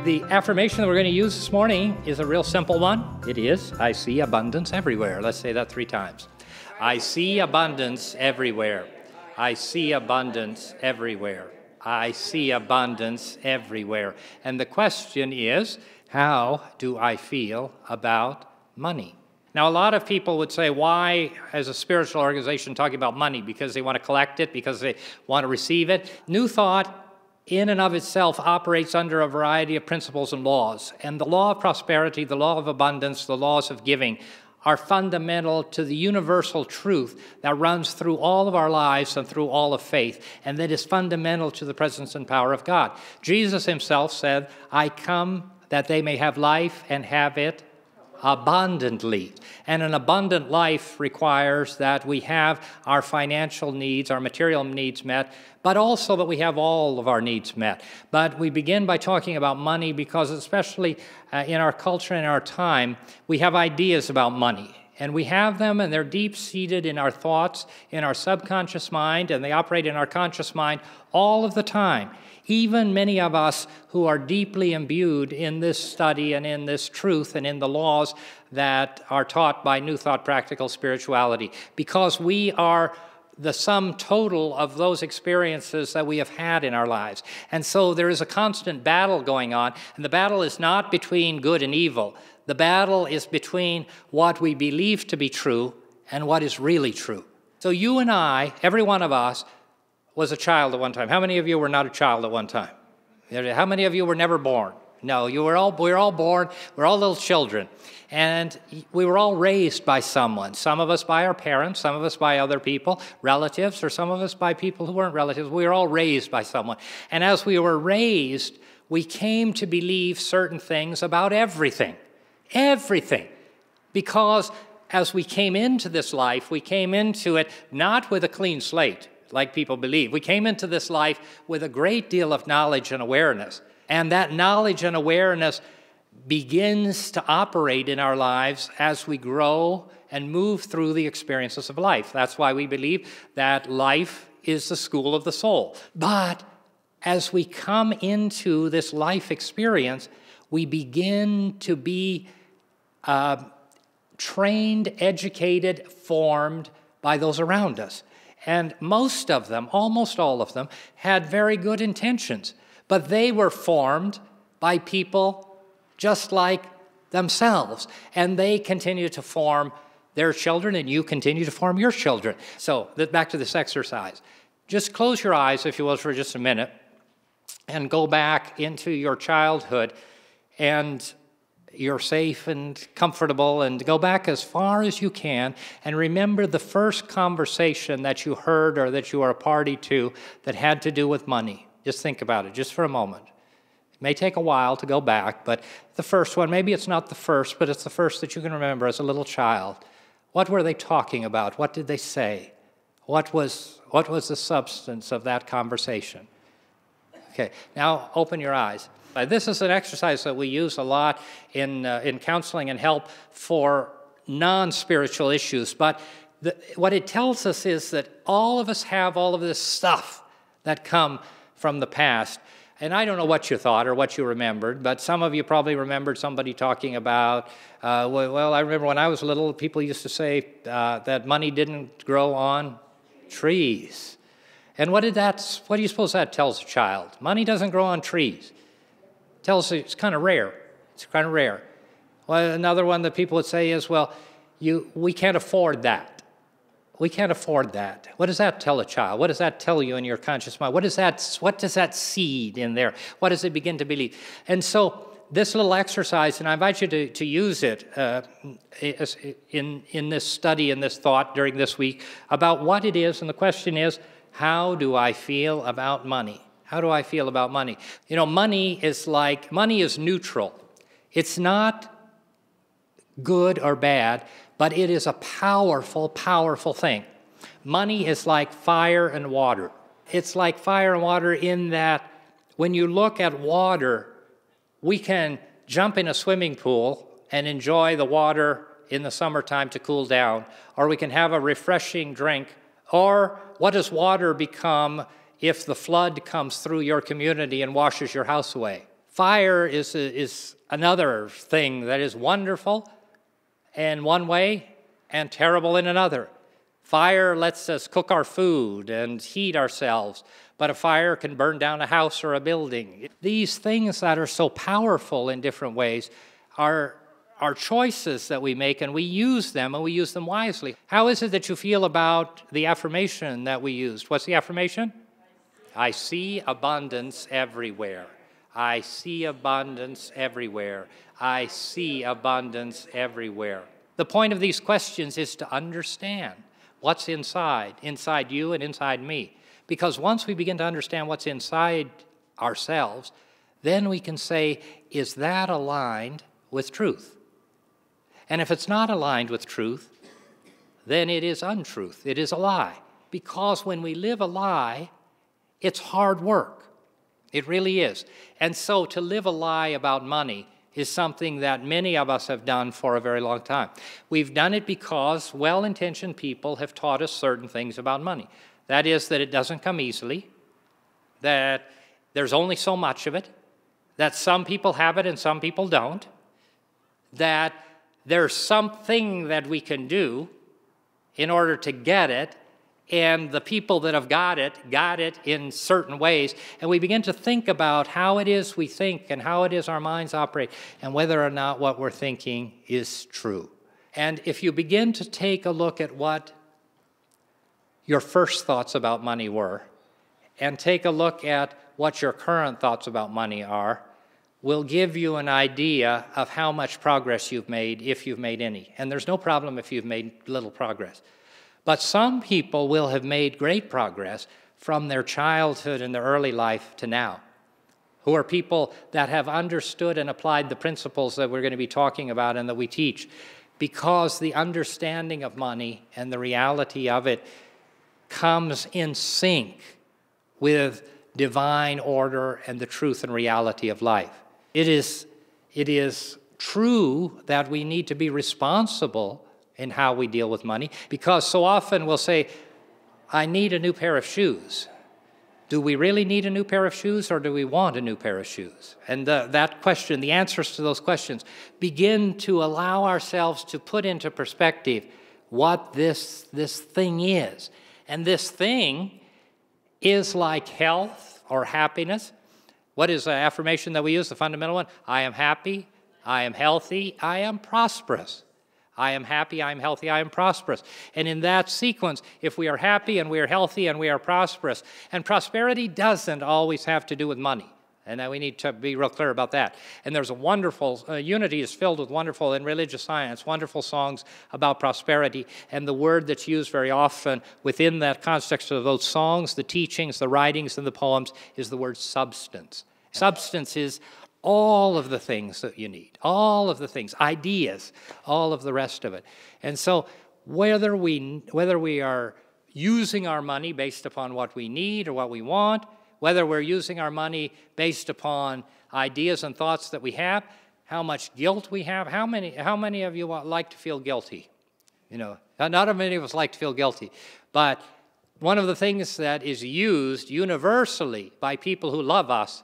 The affirmation that we're going to use this morning is a real simple one. It is, I see abundance everywhere. Let's say that 3 times. I see abundance everywhere. I see abundance everywhere. I see abundance everywhere. And the question is, how do I feel about money? Now, a lot of people would say, why, as a spiritual organization, talking about money? Because they want to collect it, because they want to receive it. New Thought, in and of itself, operates under a variety of principles and laws. And the law of prosperity, the law of abundance, the laws of giving are fundamental to the universal truth that runs through all of our lives and through all of faith, and that is fundamental to the presence and power of God. Jesus himself said, I come that they may have life and have it abundantly. And an abundant life requires that we have our financial needs, our material needs met, but also that we have all of our needs met. But we begin by talking about money because especially in our culture and our time, we have ideas about money. And we have them, and they're deep-seated in our thoughts, in our subconscious mind, and they operate in our conscious mind all of the time. Even many of us who are deeply imbued in this study and in this truth and in the laws that are taught by New Thought Practical Spirituality, because we are the sum total of those experiences that we have had in our lives. And so there is a constant battle going on, and the battle is not between good and evil. The battle is between what we believe to be true and what is really true. So you and I, every one of us, was a child at one time. How many of you were not a child at one time? How many of you were never born? No, we were all born, we're all little children. And we were all raised by someone. Some of us by our parents, some of us by other people, relatives, or some of us by people who weren't relatives. We were all raised by someone. And as we were raised, we came to believe certain things about everything. Everything. Because as we came into this life, we came into it not with a clean slate, like people believe. We came into this life with a great deal of knowledge and awareness. And that knowledge and awareness begins to operate in our lives as we grow and move through the experiences of life. That's why we believe that life is the school of the soul. But as we come into this life experience, we begin to be trained, educated, formed by those around us. And most of them, almost all of them, had very good intentions, but they were formed by people just like themselves, and they continue to form their children, and you continue to form your children. So back to this exercise. Just close your eyes, if you will, for just a minute, and go back into your childhood, and you're safe and comfortable, and go back as far as you can and remember the first conversation that you heard or that you were a party to that had to do with money. Just think about it, just for a moment. It may take a while to go back, but the first one, maybe it's not the first, but it's the first that you can remember as a little child. What were they talking about? What did they say? What was the substance of that conversation? Okay, now open your eyes. This is an exercise that we use a lot in counseling and help for non-spiritual issues. But what it tells us is that all of us have all of this stuff that come from the past. And I don't know what you thought or what you remembered, but some of you probably remembered somebody talking about, well, I remember when I was little, people used to say that money didn't grow on trees. And what do you suppose that tells a child? Money doesn't grow on trees. Tells us it's kind of rare. It's kind of rare. Well, another one that people would say is, well, we can't afford that. We can't afford that. What does that tell a child? What does that tell you in your conscious mind? What does that seed in there? What does it begin to believe? And so this little exercise, and I invite you to use it in this study, in this thought during this week about what it is, and the question is, how do I feel about money? How do I feel about money? You know, money is neutral. It's not good or bad, but it is a powerful, powerful thing. Money is like fire and water. It's like fire and water in that when you look at water, we can jump in a swimming pool and enjoy the water in the summertime to cool down, or we can have a refreshing drink. Or what does water become if the flood comes through your community and washes your house away? Fire is another thing that is wonderful in one way and terrible in another. Fire lets us cook our food and heat ourselves, but a fire can burn down a house or a building. These things that are so powerful in different ways are choices that we make, and we use them, and we use them wisely. How is it that you feel about the affirmation that we used? What's the affirmation? I see abundance everywhere. I see abundance everywhere. I see abundance everywhere. The point of these questions is to understand what's inside you and inside me. Because once we begin to understand what's inside ourselves, then we can say, is that aligned with truth? And if it's not aligned with truth, then it is untruth. It is a lie. Because when we live a lie, it's hard work. It really is. And so to live a lie about money is something that many of us have done for a very long time. We've done it because well-intentioned people have taught us certain things about money. That is, that it doesn't come easily, that there's only so much of it, that some people have it and some people don't, that there's something that we can do in order to get it, and the people that have got it in certain ways. And we begin to think about how it is we think and how it is our minds operate and whether or not what we're thinking is true. And if you begin to take a look at what your first thoughts about money were and take a look at what your current thoughts about money are, will give you an idea of how much progress you've made, if you've made any. And there's no problem if you've made little progress. But some people will have made great progress from their childhood and their early life to now, who are people that have understood and applied the principles that we're going to be talking about and that we teach, because the understanding of money and the reality of it comes in sync with divine order and the truth and reality of life. It is true that we need to be responsible in how we deal with money, because so often we'll say, I need a new pair of shoes. Do we really need a new pair of shoes, or do we want a new pair of shoes? And that question, the answers to those questions, begin to allow ourselves to put into perspective what this thing is. And this thing is like health or happiness. What is the affirmation that we use, the fundamental one? I am happy, I am healthy, I am prosperous. I am happy, I am healthy, I am prosperous. And in that sequence, if we are happy and we are healthy and we are prosperous, and prosperity doesn't always have to do with money, and we need to be real clear about that. And there's a wonderful, Unity is filled with wonderful, in religious science, wonderful songs about prosperity, and the word that's used very often within that context of those songs, the teachings, the writings, and the poems is the word substance. Substance is all of the things that you need, all of the things, ideas, all of the rest of it. And so whether we are using our money based upon what we need or what we want, whether we're using our money based upon ideas and thoughts that we have, how much guilt we have, how many of you like to feel guilty? You know, not many of us like to feel guilty, but one of the things that is used universally by people who love us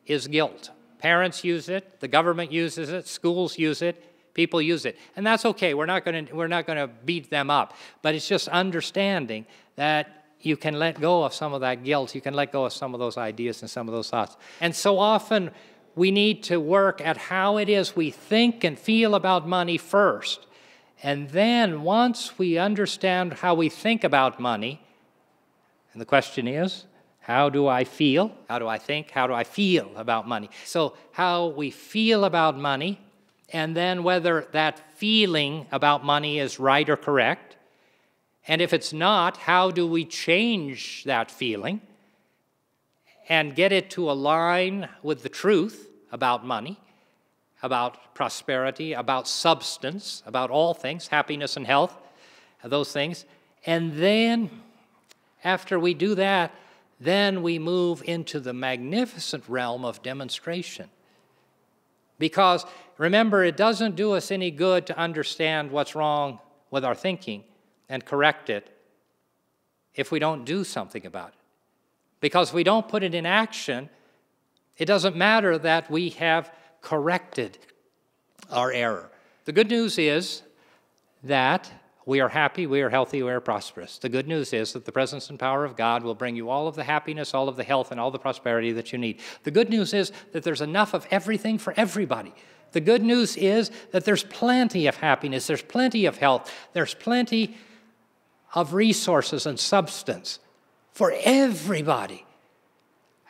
is guilt. Parents use it, the government uses it, schools use it, people use it. And that's okay, we're not going to beat them up. But it's just understanding that you can let go of some of that guilt, you can let go of some of those ideas and some of those thoughts. And so often we need to work at how it is we think and feel about money first. And then once we understand how we think about money, and the question is, how do I feel? How do I think? How do I feel about money? So how we feel about money, and then whether that feeling about money is right or correct. And if it's not, how do we change that feeling and get it to align with the truth about money, about prosperity, about substance, about all things, happiness and health, those things. And then after we do that, then we move into the magnificent realm of demonstration. Because, remember, it doesn't do us any good to understand what's wrong with our thinking and correct it if we don't do something about it. Because if we don't put it in action, It doesn't matter that we have corrected our error. The good news is that we are happy, we are healthy, we are prosperous. The good news is that the presence and power of God will bring you all of the happiness, all of the health, and all the prosperity that you need. The good news is that there's enough of everything for everybody. The good news is that there's plenty of happiness, there's plenty of health, there's plenty of resources and substance for everybody.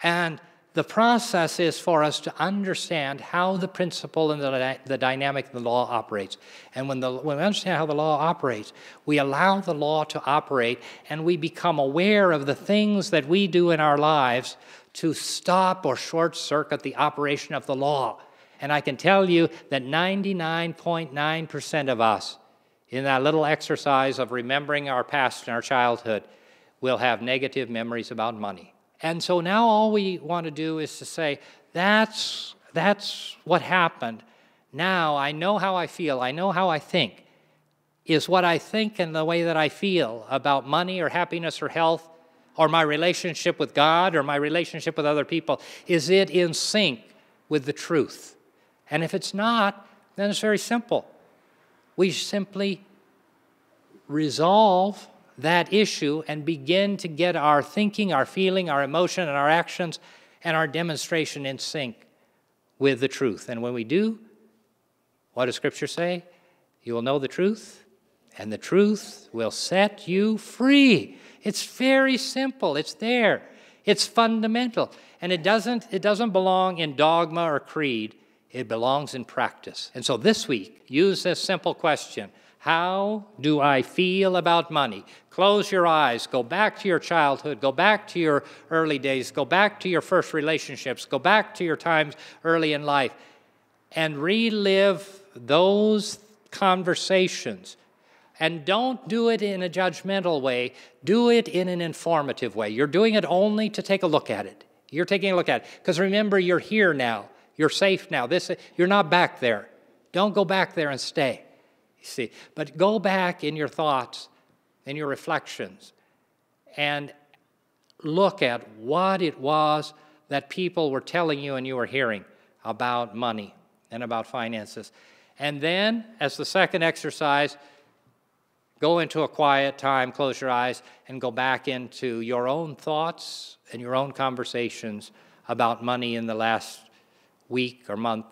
And the process is for us to understand how the principle and the dynamic of the law operates. And when we understand how the law operates, we allow the law to operate, and we become aware of the things that we do in our lives to stop or short-circuit the operation of the law. And I can tell you that 99.9% of us, in that little exercise of remembering our past and our childhood, will have negative memories about money. And so now all we want to do is to say, that's what happened. Now I know how I feel, I know how I think. Is what I think and the way that I feel about money or happiness or health or my relationship with God or my relationship with other people, is it in sync with the truth? And if it's not, then it's very simple. We simply resolve that issue and begin to get our thinking, our feeling, our emotion, and our actions and our demonstration in sync with the truth. And when we do, what does Scripture say? You will know the truth, and the truth will set you free. It's very simple. It's there. It's fundamental. And it doesn't belong in dogma or creed. It belongs in practice. And so this week, use this simple question. How do I feel about money? Close your eyes. Go back to your childhood. Go back to your early days. Go back to your first relationships. Go back to your times early in life and relive those conversations. And don't do it in a judgmental way. Do it in an informative way. You're doing it only to take a look at it. You're taking a look at it. Because remember, you're here now. You're safe now. You're not back there. Don't go back there and stay. See, but go back in your thoughts, in your reflections, and look at what it was that people were telling you and you were hearing about money and about finances. And then, as the second exercise, go into a quiet time, close your eyes, and go back into your own thoughts and your own conversations about money in the last week or month,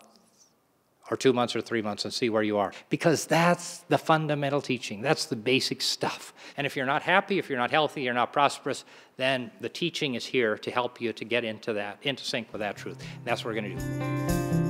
or 2 months or 3 months, and see where you are. Because that's the fundamental teaching. That's the basic stuff. And if you're not happy, if you're not healthy, you're not prosperous, then the teaching is here to help you to get into sync with that truth. And that's what we're going to do.